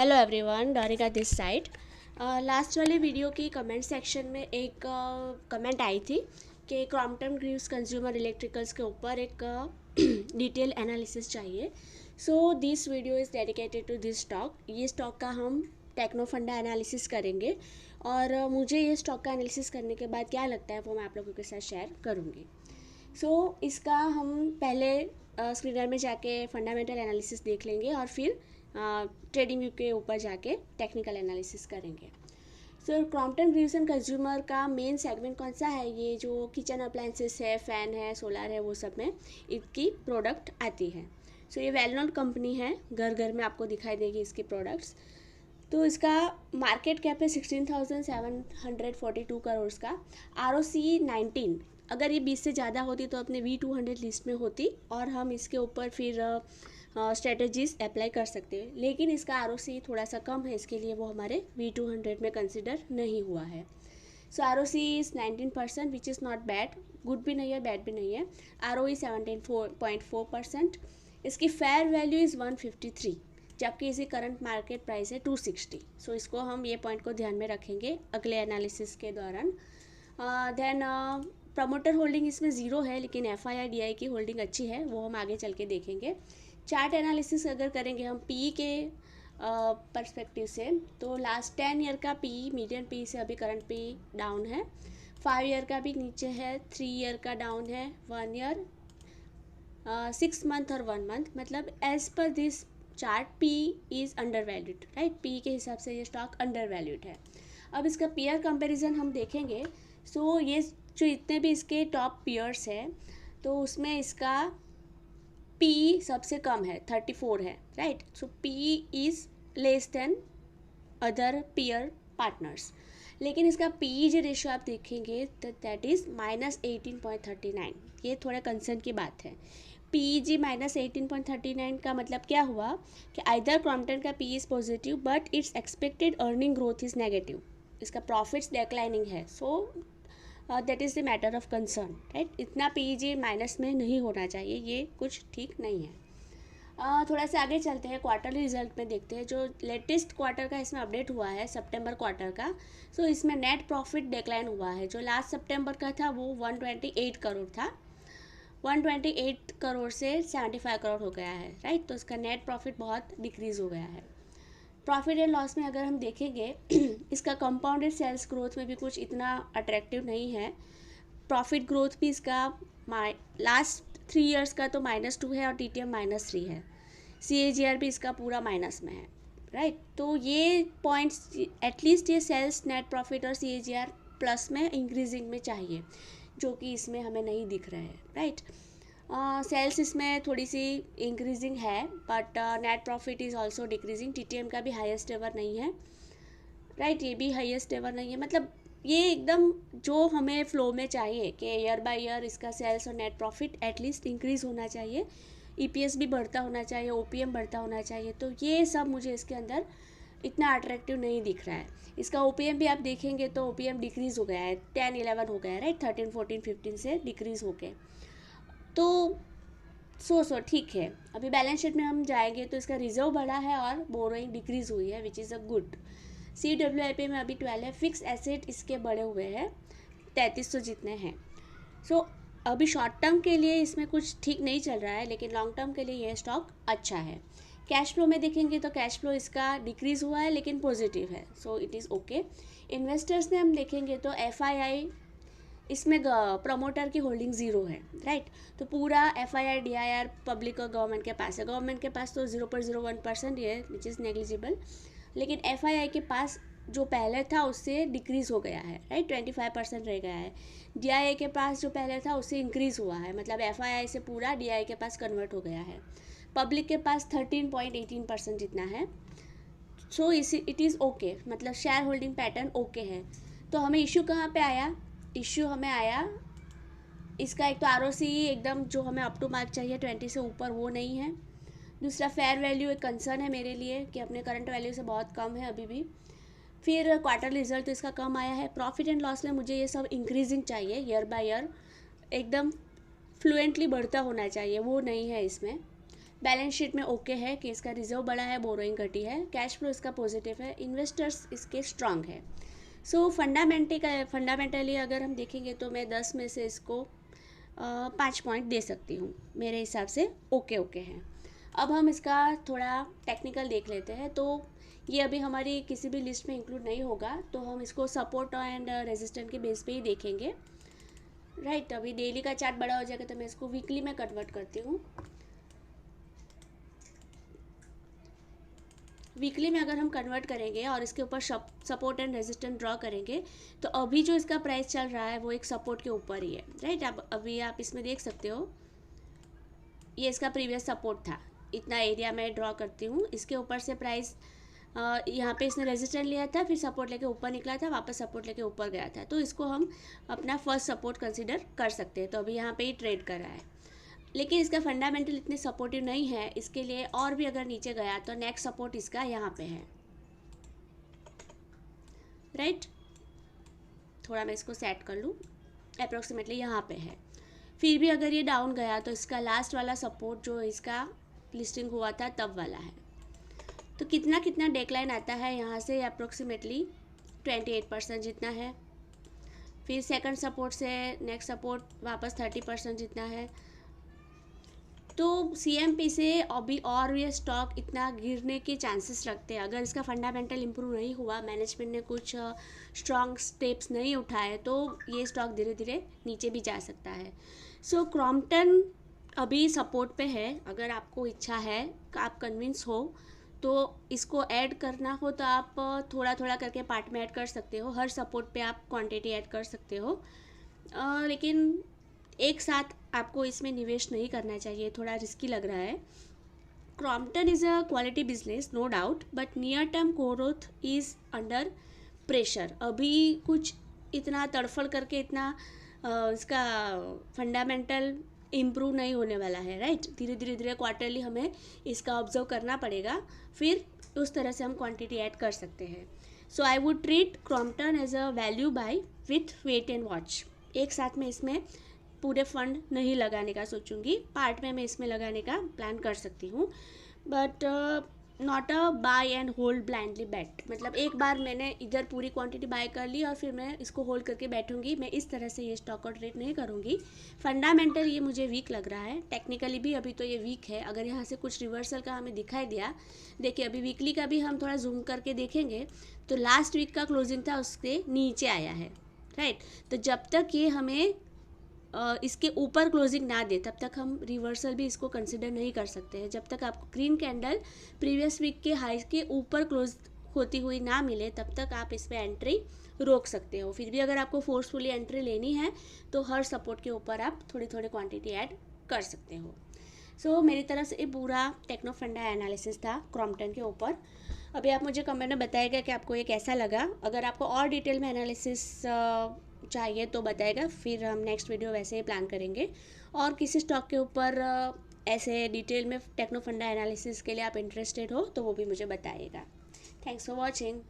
Hello everyone, Dorika this side. Last वाले video की comment section में एक कमेंट आई थी कि क्रॉम्पटन ग्रीव्स कंज्यूमर इलेक्ट्रिकल्स के ऊपर एक डिटेल एनालिसिस चाहिए। So this video is dedicated to this stock. ये स्टॉक का हम टेक्नो फंडा एनालिसिस करेंगे और मुझे ये स्टॉक का एनालिसिस करने के बाद क्या लगता है वो मैं आप लोगों के साथ शेयर करूँगी। इसका हम पहले स्क्रीनर में जाके फंडामेंटल एनालिसिस देख लेंगे और फिर ट्रेडिंग व्यू के ऊपर जाके टेक्निकल एनालिसिस करेंगे। क्रॉम्पटन ग्रीव्स एंड कंज्यूमर का मेन सेगमेंट कौन सा है? ये जो किचन अप्लायंसेस है, फ़ैन है, सोलर है, वो सब में इसकी प्रोडक्ट आती है। ये वेल नोन कंपनी है, घर घर में आपको दिखाई देगी इसकी प्रोडक्ट्स। तो इसका मार्केट कैप है 16,742 करोड़ का। ROCE 19। अगर ये 20 से ज़्यादा होती तो अपने V200 लिस्ट में होती और हम इसके ऊपर फिर स्ट्रेटजीज अप्लाई कर सकते हैं, लेकिन इसका ROCE थोड़ा सा कम है, इसके लिए वो हमारे V200 में कंसिडर नहीं हुआ है। ROCE is 19%, which is not bad. Good भी नहीं है, बैड भी नहीं है। ROE 17.4%। इसकी फेयर वैल्यू इज़ 153, जबकि इसकी करंट मार्केट प्राइस है 260। इसको हम ये पॉइंट को ध्यान में रखेंगे अगले एनालिसिस के दौरान। देन प्रमोटर होल्डिंग इसमें ज़ीरो है, लेकिन FII-DI की होल्डिंग अच्छी है, वो हम आगे चल के देखेंगे। चार्ट एनालिसिस अगर करेंगे हम PE के पर्सपेक्टिव से, तो लास्ट 10 ईयर का PE, मीडियन PE से अभी करंट PE डाउन है। 5 ईयर का भी नीचे है, 3 ईयर का डाउन है, 1 ईयर, 6 मंथ और 1 मंथ। मतलब as per this chart PE is undervalued, right. PE के हिसाब से ये स्टॉक अंडर वैल्यूड है। अब इसका पीयर कंपैरिजन हम देखेंगे। ये जो इतने भी इसके टॉप पीयर्स हैं, तो उसमें इसका PE सबसे कम है, 34 है, right. PE is less than other peer partners. लेकिन इसका PE जो रेशियो आप देखेंगे तो दैट इज़ -18.39। ये थोड़ा कंसर्न की बात है। PEG -18.39 का मतलब क्या हुआ कि आइदर क्रॉम्पटन का PE is positive but it's expected earning growth is negative. इसका प्रॉफिट्स डिक्लाइनिंग है, that is the matter of concern, right. इतना PEG माइनस में नहीं होना चाहिए, ये कुछ ठीक नहीं है। थोड़ा सा आगे चलते हैं, क्वार्टरली रिजल्ट में देखते हैं। जो लेटेस्ट क्वार्टर का इसमें अपडेट हुआ है, सितंबर क्वार्टर का। इसमें नेट प्रॉफिट डिक्लाइन हुआ है। जो लास्ट सितंबर का था वो 128 करोड़ था, 128 करोड़ से 75 करोड़ हो गया है, राइट। तो इसका नेट प्रॉफिट बहुत डिक्रीज़ हो गया है। प्रॉफिट एंड लॉस में अगर हम देखेंगे इसका कंपाउंडेड सेल्स ग्रोथ में भी कुछ इतना अट्रैक्टिव नहीं है। प्रॉफिट ग्रोथ भी इसका लास्ट 3 ईयर्स का तो -2 है और TTM -3 है। CAGR भी इसका पूरा माइनस में है, राइट। तो ये पॉइंट्स एटलीस्ट ये सेल्स, नेट प्रॉफिट और CAGR प्लस में इंक्रीजिंग में चाहिए, जो कि इसमें हमें नहीं दिख रहा है, राइट। सेल्स इसमें थोड़ी सी इंक्रीजिंग है but net profit is also decreasing. TTM का भी हाईएस्ट एवर नहीं है, राइट। ये भी हाईएस्ट एवर नहीं है। मतलब ये एकदम जो हमें फ्लो में चाहिए कि ईयर बाय ईयर इसका सेल्स और नेट प्रॉफिट एटलीस्ट इंक्रीज़ होना चाहिए, EPS भी बढ़ता होना चाहिए, OPM बढ़ता होना चाहिए। तो ये सब मुझे इसके अंदर इतना अट्रैक्टिव नहीं दिख रहा है। इसका OPM भी आप देखेंगे तो OPM डिक्रीज़ हो गया है, 10-11 हो गया है, राइट। 13, 14, 15 से डिक्रीज़ हो गए। तो ठीक है। अभी बैलेंस शीट में हम जाएंगे तो इसका रिजर्व बढ़ा है और बोरोइंग डिक्रीज़ हुई है, which is a good. CWIP में अभी 12 है। फिक्स एसेट इसके बढ़े हुए हैं, 3300 जितने हैं। अभी शॉर्ट टर्म के लिए इसमें कुछ ठीक नहीं चल रहा है, लेकिन लॉन्ग टर्म के लिए यह स्टॉक अच्छा है। कैश फ्लो में देखेंगे तो कैश फ्लो इसका डिक्रीज़ हुआ है लेकिन पॉजिटिव है, इट इज़ ओके। इन्वेस्टर्स में हम देखेंगे तो FII इसमें प्रमोटर की होल्डिंग ज़ीरो है, राइट। तो पूरा FII-DIR पब्लिक और गवर्नमेंट के पास है। गवर्नमेंट के पास तो 0.01% ही है, विच इज़ नेग्लिजिबल। लेकिन FII के पास जो पहले था उससे डिक्रीज़ हो गया है, राइट, 25% रह गया है। DIA के पास जो पहले था उससे इंक्रीज़ हुआ है, मतलब FII से पूरा DIA के पास कन्वर्ट हो गया है। पब्लिक के पास 13.18% जितना है। इट इज़ ओके, मतलब शेयर होल्डिंग पैटर्न ओके है। तो हमें इशू कहाँ पे आया? इशू हमें आया इसका, एक तो ROCE एकदम जो हमें अप टू मार्क चाहिए 20 से ऊपर, वो नहीं है। दूसरा फेयर वैल्यू एक कंसर्न है मेरे लिए कि अपने करंट वैल्यू से बहुत कम है अभी भी। फिर क्वार्टर रिजल्ट तो इसका कम आया है। प्रॉफिट एंड लॉस में मुझे ये सब इंक्रीजिंग चाहिए, ईयर बाय ईयर एकदम फ्लुएंटली बढ़ता होना चाहिए, वो नहीं है इसमें। बैलेंस शीट में ओके है कि इसका रिजर्व बड़ा है, बोरोइंग घटी है, कैश फ्लो इसका पॉजिटिव है, इन्वेस्टर्स इसके स्ट्रांग है। सो फंडामेंटली अगर हम देखेंगे तो मैं 10 में से इसको 5 पॉइंट दे सकती हूँ, मेरे हिसाब से ओके ओके है। अब हम इसका थोड़ा टेक्निकल देख लेते हैं। तो ये अभी हमारी किसी भी लिस्ट में इंक्लूड नहीं होगा, तो हम इसको सपोर्ट एंड रेजिस्टेंट के बेस पे ही देखेंगे, राइट। अभी डेली का चार्ट बड़ा हो जाएगा तो मैं इसको वीकली में कन्वर्ट करती हूँ। वीकली में अगर हम कन्वर्ट करेंगे और इसके ऊपर सपोर्ट एंड रेजिस्टेंट ड्रॉ करेंगे, तो अभी जो इसका प्राइस चल रहा है वो एक सपोर्ट के ऊपर ही है, राइट। अब अभी आप इसमें देख सकते हो, ये इसका प्रीवियस सपोर्ट था, इतना एरिया मैं ड्रॉ करती हूँ। इसके ऊपर से प्राइस यहाँ पे इसने रेजिस्टेंट लिया था, फिर सपोर्ट लेके ऊपर निकला था, वापस सपोर्ट लेके ऊपर गया था, तो इसको हम अपना फर्स्ट सपोर्ट कंसीडर कर सकते हैं। तो अभी यहाँ पे ही ट्रेड कर रहा है, लेकिन इसका फंडामेंटल इतने सपोर्टिव नहीं है, इसके लिए और भी अगर नीचे गया तो नेक्स्ट सपोर्ट इसका यहाँ पे है, राइट। थोड़ा मैं इसको सेट कर लूँ, अप्रोक्सीमेटली यहाँ पे है। फिर भी अगर ये डाउन गया तो इसका लास्ट वाला सपोर्ट जो इसका लिस्टिंग हुआ था तब वाला है। तो कितना कितना डेक्लाइन आता है यहाँ से, अप्रोक्सीमेटली 28% जितना है। फिर सेकंड सपोर्ट से नेक्स्ट सपोर्ट वापस 30% जितना है। तो CMP से अभी और ये स्टॉक इतना गिरने के चांसेस रखते हैं। अगर इसका फंडामेंटल इम्प्रूव नहीं हुआ, मैनेजमेंट ने कुछ स्ट्रॉन्ग स्टेप्स नहीं उठाए, तो ये स्टॉक धीरे धीरे नीचे भी जा सकता है। सो क्रॉम्पटन अभी सपोर्ट पे है। अगर आपको इच्छा है, आप कन्विंस हो, तो इसको ऐड करना हो तो आप थोड़ा थोड़ा करके पार्ट में ऐड कर सकते हो। हर सपोर्ट पे आप क्वांटिटी ऐड कर सकते हो, लेकिन एक साथ आपको इसमें निवेश नहीं करना चाहिए, थोड़ा रिस्की लग रहा है। Crompton is a quality business, no doubt, but near term growth is under pressure. अभी कुछ इतना तड़फड़ करके इतना इसका फंडामेंटल इम्प्रूव नहीं होने वाला है, राइट। धीरे धीरे धीरे क्वार्टरली हमें इसका ऑब्जर्व करना पड़ेगा, फिर उस तरह से हम क्वांटिटी ऐड कर सकते हैं। So I would treat Crompton as a value buy with wait and watch. एक साथ में इसमें पूरे फंड नहीं लगाने का सोचूंगी, पार्ट में मैं इसमें लगाने का प्लान कर सकती हूँ, but not a buy and hold blindly bet. मतलब एक बार मैंने इधर पूरी क्वांटिटी बाय कर ली और फिर मैं इसको होल्ड करके बैठूंगी, मैं इस तरह से ये स्टॉक और ट्रेड नहीं करूँगी। फंडामेंटल ये मुझे वीक लग रहा है, टेक्निकली भी अभी तो ये वीक है। अगर यहाँ से कुछ रिवर्सल का हमें दिखाई दिया, देखिए अभी वीकली का भी हम थोड़ा जूम करके देखेंगे तो लास्ट वीक का क्लोजिंग था, उससे नीचे आया है, राइट। तो जब तक ये हमें इसके ऊपर क्लोजिंग ना दे, तब तक हम रिवर्सल भी इसको कंसिडर नहीं कर सकते हैं। जब तक आपको ग्रीन कैंडल प्रीवियस वीक के हाई के ऊपर क्लोज होती हुई ना मिले, तब तक आप इसमें एंट्री रोक सकते हो। फिर भी अगर आपको फोर्सफुली एंट्री लेनी है तो हर सपोर्ट के ऊपर आप थोड़ी थोड़ी क्वांटिटी ऐड कर सकते हो। सो मेरी तरफ से ये पूरा टेक्नो फंडा एनालिसिस था क्रॉम्पटन के ऊपर। अभी आप मुझे कमेंट में बताइएगा कि आपको ये कैसा लगा। अगर आपको और डिटेल में एनालिसिस चाहिए तो बताएगा, फिर हम नेक्स्ट वीडियो वैसे ही प्लान करेंगे। और किसी स्टॉक के ऊपर ऐसे डिटेल में टेक्नो फंडा एनालिसिस के लिए आप इंटरेस्टेड हो तो वो भी मुझे बताइएगा। Thanks for watching.